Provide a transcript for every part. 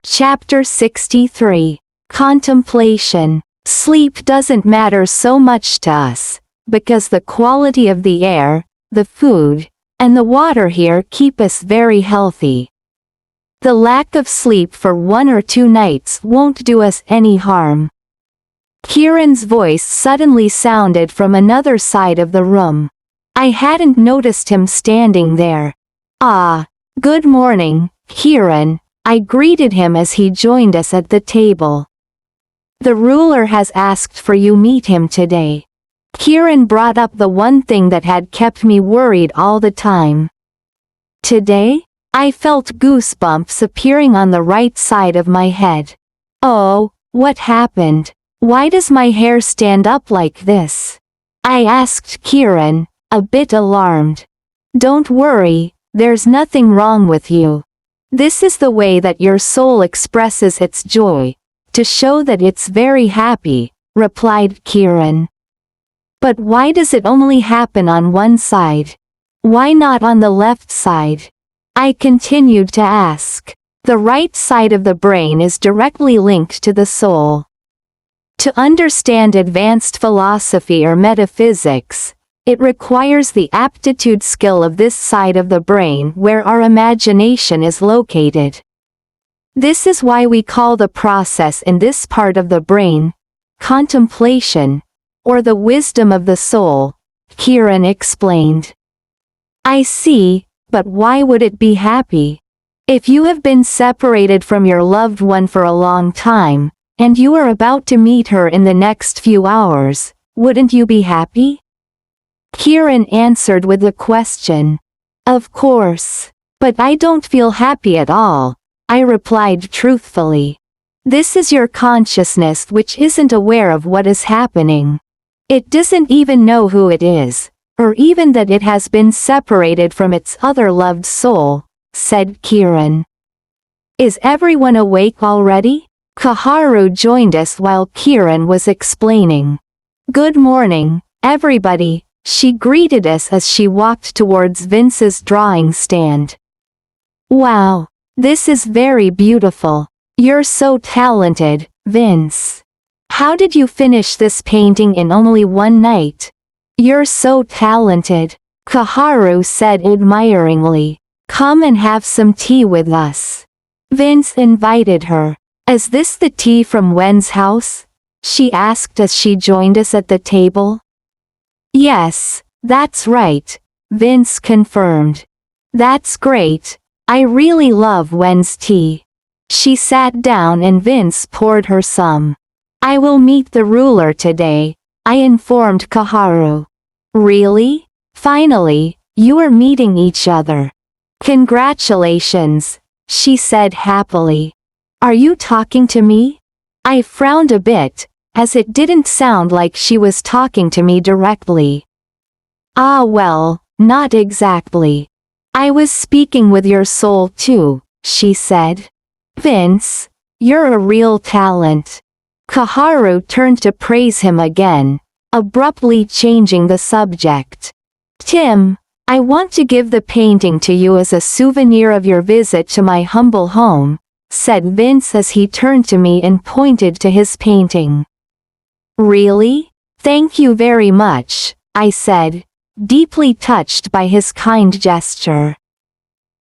Chapter 63. Contemplation. Sleep doesn't matter so much to us, because the quality of the air, the food, and the water here keep us very healthy. The lack of sleep for 1 or 2 nights won't do us any harm. Kieran's voice suddenly sounded from another side of the room. I hadn't noticed him standing there. "Ah, good morning, Kieran," I greeted him as he joined us at the table. "The ruler has asked for you meet him today." Kieran brought up the one thing that had kept me worried all the time. Today? I felt goosebumps appearing on the right side of my head. Oh, what happened? Why does my hair stand up like this? I asked Kieran, a bit alarmed. "Don't worry, there's nothing wrong with you. This is the way that your soul expresses its joy, to show that it's very happy," replied Kieran. "But why does it only happen on one side? Why not on the left side?" I continued to ask. The right side of the brain is directly linked to the soul. To understand advanced philosophy or metaphysics, it requires the aptitude skill of this side of the brain where our imagination is located. This is why we call the process in this part of the brain contemplation, or the wisdom of the soul, Kieran explained. I see, but why would it be happy? If you have been separated from your loved one for a long time, and you are about to meet her in the next few hours, wouldn't you be happy? Kieran answered with a question. Of course. But I don't feel happy at all, I replied truthfully. This is your consciousness which isn't aware of what is happening. It doesn't even know who it is, or even that it has been separated from its other loved soul, said Kieran. Is everyone awake already? Kaharu joined us while Kieran was explaining. Good morning, everybody, she greeted us as she walked towards Vince's drawing stand. Wow, this is very beautiful. You're so talented, Vince. How did you finish this painting in only one night? You're so talented, Kaharu said admiringly. Come and have some tea with us. Vince invited her. Is this the tea from Wen's house? She asked as she joined us at the table. Yes, that's right, Vince confirmed. That's great. I really love Wen's tea. She sat down and Vince poured her some. I will meet the ruler today, I informed Kaharu. Really? Finally, you are meeting each other. Congratulations, she said happily. Are you talking to me? I frowned a bit, as it didn't sound like she was talking to me directly. Ah well, not exactly. I was speaking with your soul too, she said. Vince, you're a real talent. Kaharu turned to praise him again, abruptly changing the subject. Tim, I want to give the painting to you as a souvenir of your visit to my humble home, said Vince as he turned to me and pointed to his painting. Really? Thank you very much, I said, deeply touched by his kind gesture.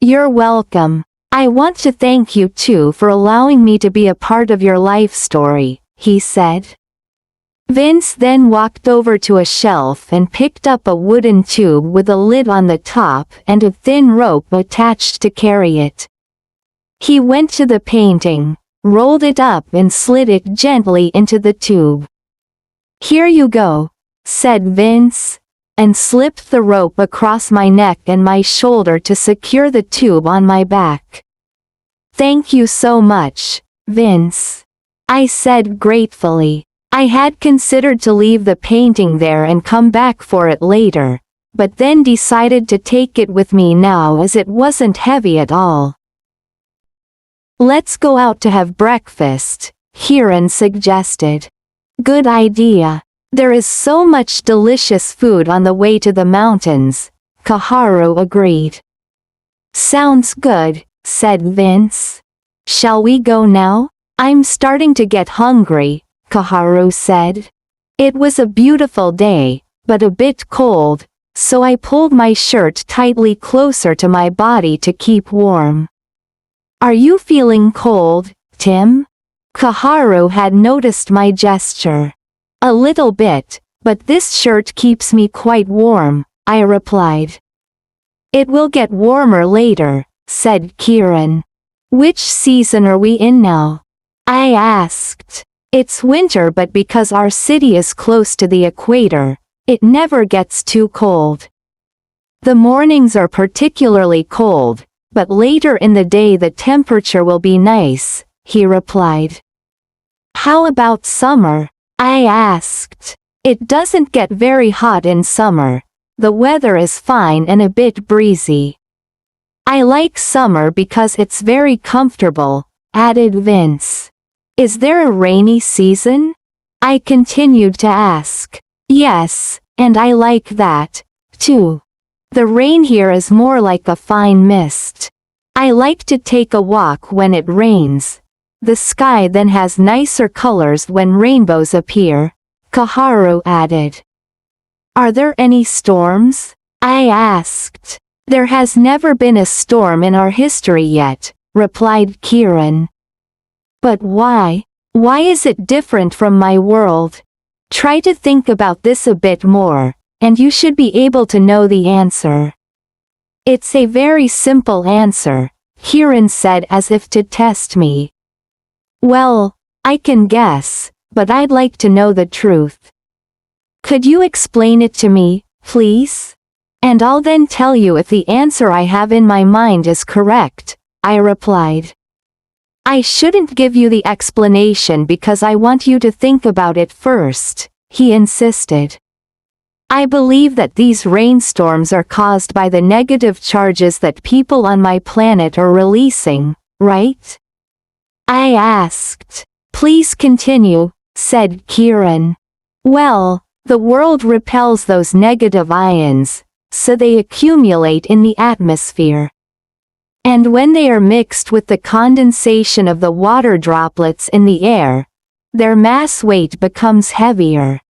You're welcome. I want to thank you too for allowing me to be a part of your life story, he said. Vince then walked over to a shelf and picked up a wooden tube with a lid on the top and a thin rope attached to carry it. He went to the painting, rolled it up and slid it gently into the tube. Here you go, said Vince, and slipped the rope across my neck and my shoulder to secure the tube on my back. Thank you so much, Vince, I said gratefully. I had considered to leave the painting there and come back for it later, but then decided to take it with me now as it wasn't heavy at all. Let's go out to have breakfast, Kieran suggested. Good idea. There is so much delicious food on the way to the mountains, Kaharu agreed. Sounds good, said Vince. Shall we go now? I'm starting to get hungry, Kaharu said. It was a beautiful day, but a bit cold, so I pulled my shirt tightly closer to my body to keep warm. Are you feeling cold, Tim? Kaharu had noticed my gesture. A little bit, but this shirt keeps me quite warm, I replied. It will get warmer later, said Kieran. Which season are we in now? I asked. It's winter, but because our city is close to the equator, it never gets too cold. The mornings are particularly cold, but later in the day the temperature will be nice, he replied. How about summer? I asked. It doesn't get very hot in summer. The weather is fine and a bit breezy. I like summer because it's very comfortable, added Vince. Is there a rainy season? I continued to ask. Yes, and I like that, too. The rain here is more like a fine mist. I like to take a walk when it rains. The sky then has nicer colors when rainbows appear, Kaharu added. Are there any storms? I asked. There has never been a storm in our history yet, replied Kieran. But why? Why is it different from my world? Try to think about this a bit more, and you should be able to know the answer. It's a very simple answer, Kieran said as if to test me. Well, I can guess, but I'd like to know the truth. Could you explain it to me, please? And I'll then tell you if the answer I have in my mind is correct, I replied. I shouldn't give you the explanation because I want you to think about it first, he insisted. I believe that these rainstorms are caused by the negative charges that people on my planet are releasing, right? I asked. Please continue, said Kieran. Well, the world repels those negative ions, so they accumulate in the atmosphere. And when they are mixed with the condensation of the water droplets in the air, their mass weight becomes heavier.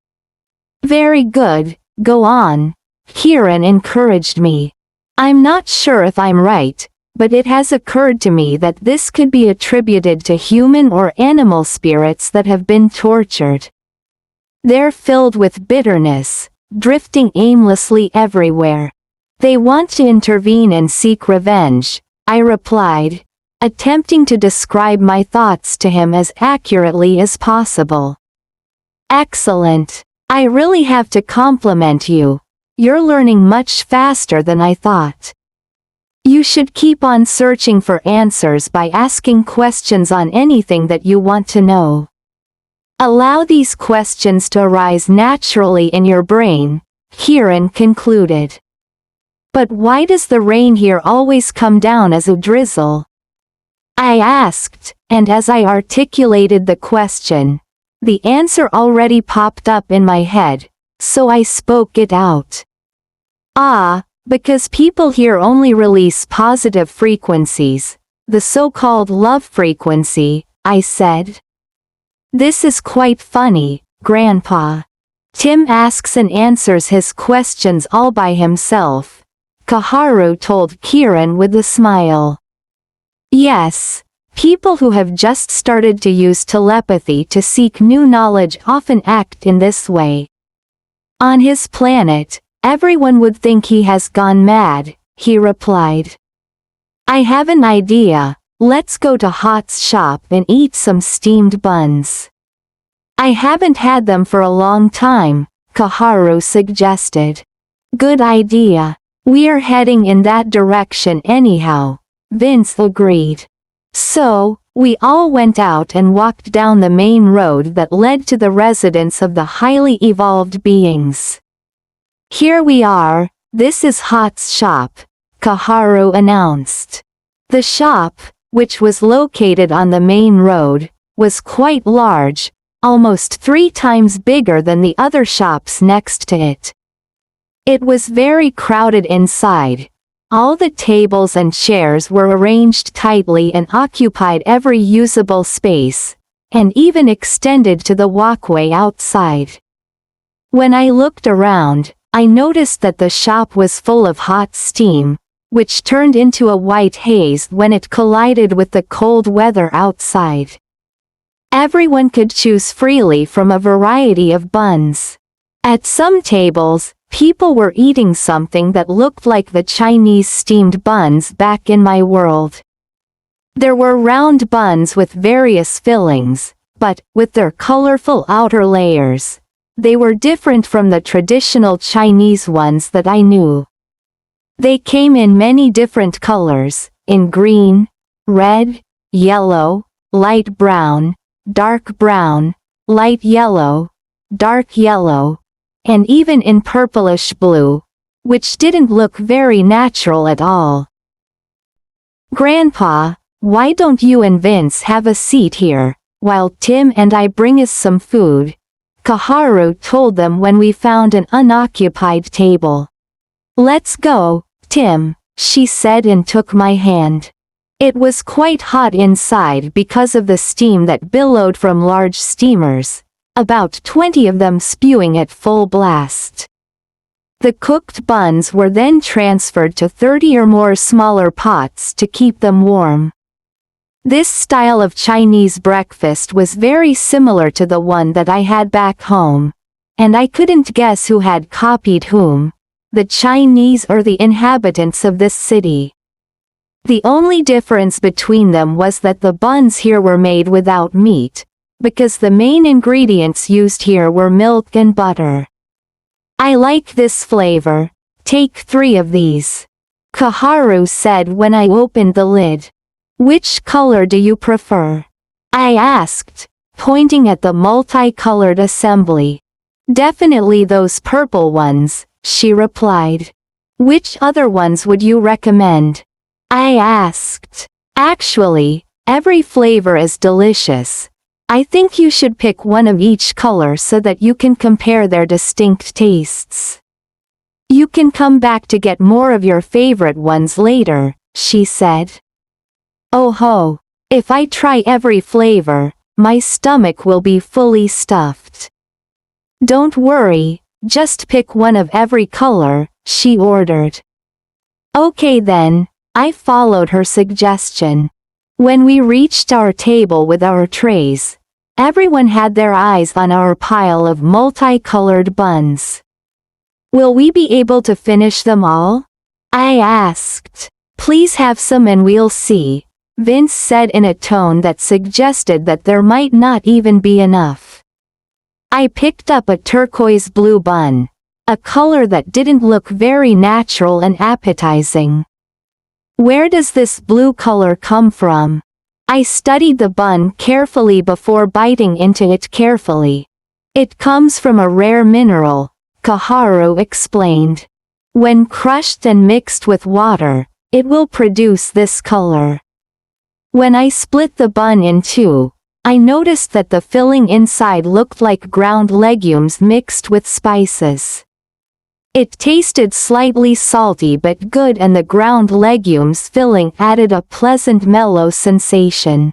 Very good, go on, Kieran encouraged me. I'm not sure if I'm right, but it has occurred to me that this could be attributed to human or animal spirits that have been tortured. They're filled with bitterness, drifting aimlessly everywhere. They want to intervene and seek revenge, I replied, attempting to describe my thoughts to him as accurately as possible. Excellent. I really have to compliment you. You're learning much faster than I thought. You should keep on searching for answers by asking questions on anything that you want to know. Allow these questions to arise naturally in your brain, Kieran concluded. But why does the rain here always come down as a drizzle? I asked, and as I articulated the question, the answer already popped up in my head, so I spoke it out. Because people here only release positive frequencies, the so-called love frequency, I said. This is quite funny, Grandpa. Tim asks and answers his questions all by himself, Kaharu told Kieran with a smile. Yes, people who have just started to use telepathy to seek new knowledge often act in this way. On his planet, everyone would think he has gone mad, he replied. I have an idea, let's go to Hot's shop and eat some steamed buns. I haven't had them for a long time, Kaharu suggested. Good idea. We are heading in that direction anyhow, Vince agreed. So, we all went out and walked down the main road that led to the residence of the highly evolved beings. Here we are, this is Hot's shop, Kaharu announced. The shop, which was located on the main road, was quite large, almost 3 times bigger than the other shops next to it. It was very crowded inside, All the tables and chairs were arranged tightly and occupied every usable space, and even extended to the walkway outside. When I looked around, I noticed that the shop was full of hot steam, which turned into a white haze when it collided with the cold weather outside. Everyone could choose freely from a variety of buns. At some tables, people were eating something that looked like the Chinese steamed buns back in my world. There were round buns with various fillings, but, with their colorful outer layers, they were different from the traditional Chinese ones that I knew. They came in many different colors, in green, red, yellow, light brown, dark brown, light yellow, dark yellow, and even in purplish blue, which didn't look very natural at all. "Grandpa, why don't you and Vince have a seat here, while Tim and I bring us some food?" Kaharu told them when we found an unoccupied table. "Let's go, Tim," she said and took my hand. It was quite hot inside because of the steam that billowed from large steamers, about 20 of them spewing at full blast. The cooked buns were then transferred to 30 or more smaller pots to keep them warm. This style of Chinese breakfast was very similar to the one that I had back home, and I couldn't guess who had copied whom, the Chinese or the inhabitants of this city. The only difference between them was that the buns here were made without meat, because the main ingredients used here were milk and butter. "I like this flavor. Take 3 of these," Kaharu said when I opened the lid. "Which color do you prefer?" I asked, pointing at the multicolored assembly. "Definitely those purple ones," she replied. "Which other ones would you recommend?" I asked. "Actually, every flavor is delicious. I think you should pick one of each color so that you can compare their distinct tastes. You can come back to get more of your favorite ones later," she said. "Oh ho, if I try every flavor, my stomach will be fully stuffed." "Don't worry, just pick one of every color," she ordered. Okay then, I followed her suggestion. When we reached our table with our trays, everyone had their eyes on our pile of multicolored buns. "Will we be able to finish them all?" I asked. "Please have some and we'll see," Vince said in a tone that suggested that there might not even be enough. I picked up a turquoise blue bun, a color that didn't look very natural and appetizing. "Where does this blue color come from?" I studied the bun carefully before biting into it carefully. "It comes from a rare mineral," Kaharu explained. "When crushed and mixed with water, it will produce this color." When I split the bun in two, I noticed that the filling inside looked like ground legumes mixed with spices. It tasted slightly salty but good, and the ground legumes filling added a pleasant mellow sensation.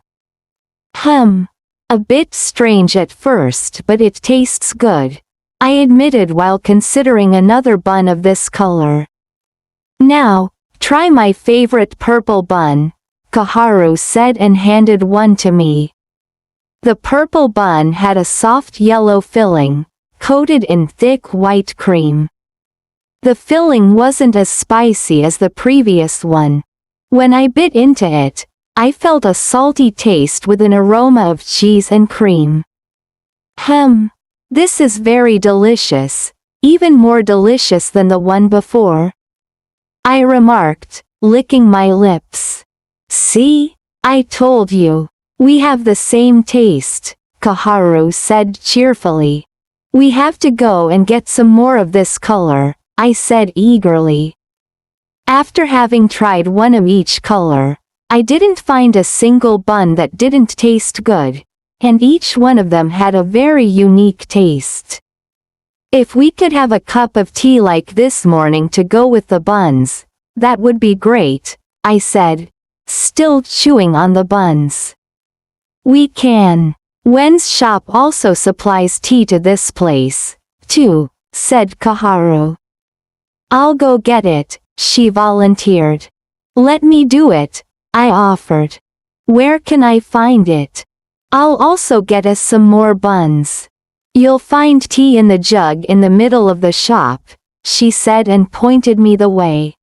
A bit strange at first, but it tastes good," I admitted while considering another bun of this color. "Now, try my favorite purple bun," Kaharu said and handed one to me. The purple bun had a soft yellow filling, coated in thick white cream. The filling wasn't as spicy as the previous one. When I bit into it, I felt a salty taste with an aroma of cheese and cream. This is very delicious, even more delicious than the one before," I remarked, licking my lips. "See? I told you. We have the same taste," Kaharu said cheerfully. "We have to go and get some more of this color," I said eagerly. After having tried one of each color, I didn't find a single bun that didn't taste good, and each one of them had a very unique taste. "If we could have a cup of tea like this morning to go with the buns, That would be great, I said, still chewing on the buns. We can. Wen's shop also supplies tea to this place, too, said Kaharu. I'll go get it, she volunteered. Let me do it, I offered. Where can I find it? I'll also get us some more buns. You'll find tea in the jug in the middle of the shop, she said and pointed me the way.